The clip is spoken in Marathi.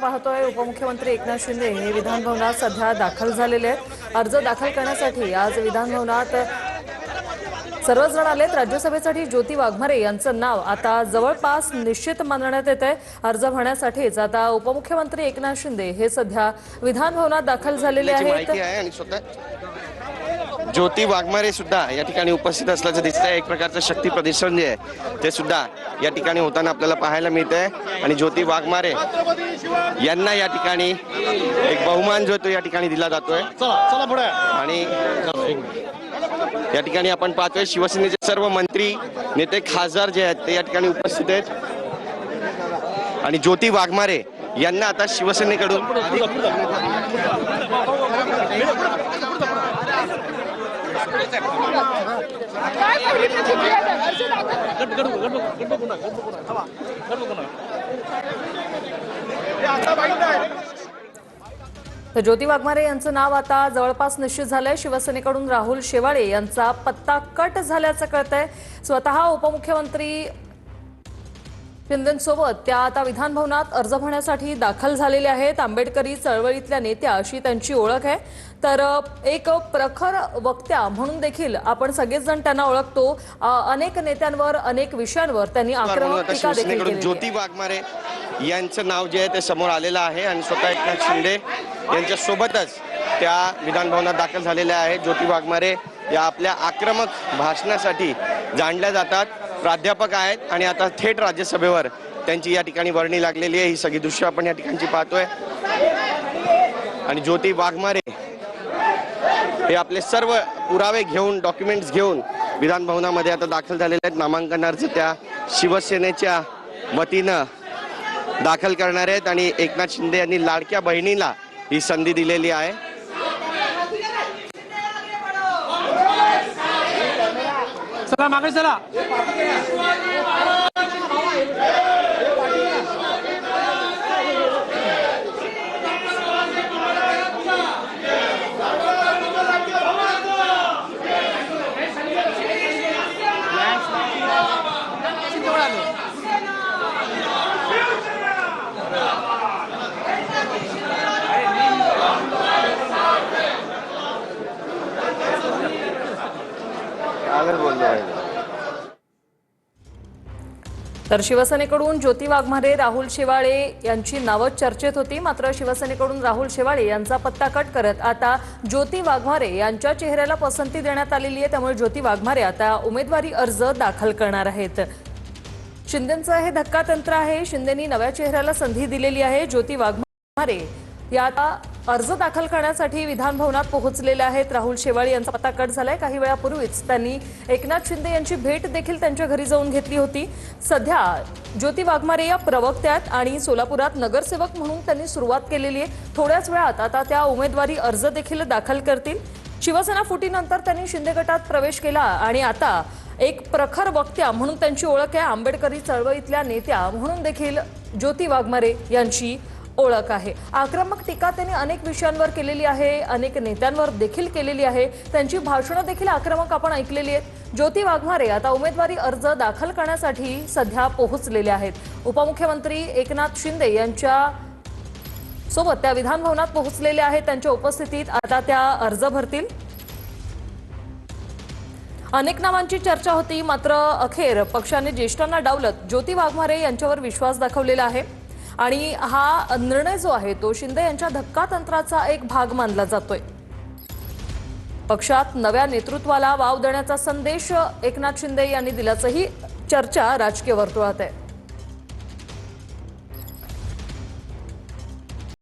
पाहतोय उपमुख्यमंत्री एकनाथ शिंदे हे विधान भवनात सध्या दाखल झालेले आहेत। अर्ज दाखल करण्यासाठी आज विधान भवनात सर्वच जण आलेत। राज्यसभेसाठी ज्योती वाघमारे यांचं नाव आता जवळपास निश्चित मानण्यात येते। अर्ज भरण्यासाठीच आता उपमुख्यमंत्री एकनाथ शिंदे हे सध्या विधान भवनात दाखल झालेले आहेत। ज्योती वाघमारे सुद्धा या ठिकाणी उपस्थित असल्याचं दिसतंय। एक प्रकारचं शक्ती प्रदर्शन जे आहे ते सुद्धा या ठिकाणी होताना आपल्याला पाहायला मिळतंय आणि ज्योती वाघमारे यांना या ठिकाणी एक बहुमान जो तो या ठिकाणी दिला जातोय। आणि या ठिकाणी आपण पाहतोय शिवसेनेचे सर्व मंत्री नेते खासदार जे आहेत ते या ठिकाणी उपस्थित आहेत आणि ज्योती वाघमारे यांना आता शिवसेनेकडून तर ज्योती वाघमारे यांचं नाव आता जवळपास निश्चित झालंय। शिवसेनेकडून राहुल शेवाळे यांचा पत्ता कट झाल्याचं कळतंय। स्वतः उपमुख्यमंत्री शिंदेंसोबत त्या आता विधान भवनात अर्ज भरण्यासाठी दाखल झालेले आहेत। आंबेडकरी चळवळीतल्या नेत्या अशी त्यांची ओळख आहे। तर एक प्रखर वक्त्या म्हणून देखील आपण सगळेच जण त्यांना ओळखतो। अनेक नेत्यांवर अनेक विषयांवर त्यांनी आक्रमक टीका देखील केली। ज्योती वाघमारे यांचं नाव जे आहे ते समोर आलेलं आहे आणि स्वतः एकनाथ शिंदे यांच्या सोबतच त्या विधान भवनात दाखल झालेल्या आहेत। ज्योती वाघमारे या आपल्या आक्रमक भाषणासाठी जाणल्या जातात। प्राध्यापक आहेत आणि आता थेट राज्यसभेवर त्यांची या ठिकाणी वर्णी लागलेली आहे। ही सगळी दृश्य आपण या ठिकाणची पाहतोय आणि ज्योती वाघमारे हे आपले सर्व पुरावे घेऊन डॉक्युमेंट्स घेऊन विधान भवनामध्ये आता दाखल झालेले आहेत। नामांकन अर्ज त्या शिवसेनेच्या वतीनं दाखल करणार आहेत आणि एकनाथ शिंदे यांनी लाडक्या बहिणीला ही संधी दिलेली आहे। चला मागे चला। तर शिवसेनेकडून ज्योती वाघमारे राहुल शेवाळे यांची नावं चर्चेत होती। मात्र शिवसेनेकडून राहुल शेवाळे यांचा पत्ता कट करत आता ज्योती वाघमारे यांच्या चेहऱ्याला पसंती देण्यात आलेली आहे। त्यामुळे ज्योती वाघमारे आता उमेदवारी अर्ज दाखल करणार आहेत। शिंदेंचं हे धक्का तंत्र आहे। शिंदेंनी नव्या चेहऱ्याला संधी दिलेली आहे। ज्योती वाघमारे या आता अर्ज दाखल करण्यासाठी विधान भवनात पोहोचलेले आहेत। राहुल शेवाळे यांचा पत्ता कट झालाय। काही वेळापूर्वीच त्यांनी एकनाथ शिंदे यांची भेट देखील त्यांच्या घरी जाऊन घेतली होती। सध्या ज्योती वाघमारे या प्रवक्त्यात आणि सोलापुरात नगरसेवक म्हणून त्यांनी सुरुवात केलेली आहे। थोड्याच वेळात आता त्या उमेदवारी अर्ज देखील दाखल करतील। शिवसेना फुटीनंतर त्यांनी शिंदे गटात प्रवेश केला आणि आता एक प्रखर वक्त्या म्हणून त्यांची ओळख आहे। आंबेडकरी चळवळीतल्या नेत्या म्हणून देखील ज्योती वाघमारे यांची ओळख आहे। आक्रमक टीका त्यांनी अनेक विषयांवर केलेली आहे, अनेक नेत्यांवर देखील केलेली आहे। त्यांची भाषणं देखील आक्रमक आपण ऐकलेली आहेत। ज्योती वाघमारे आता उमेदवारी अर्ज दाखल करण्यासाठी सध्या पोहोचलेले आहेत। उपमुख्यमंत्री एकनाथ शिंदे यांच्या सोबत त्या विधान भवनात पोहोचलेले आहेत। त्यांच्या उपस्थितीत आता त्या अर्ज भरतील। अनेक नावांची चर्चा होती, मात्र अखेर पक्षाने ज्येष्ठांना डावलत ज्योती वाघमारे यांच्यावर विश्वास दाखवलेला आहे आणि हा निर्णय जो आहे तो शिंदे यांच्या धक्का तंत्राचा एक भाग मानला जातोय। पक्षात नव्या नेतृत्वाला वाव देण्याचा संदेश एकनाथ शिंदे यांनी दिल्याचंही चर्चा राजकीय वर्तुळात आहे।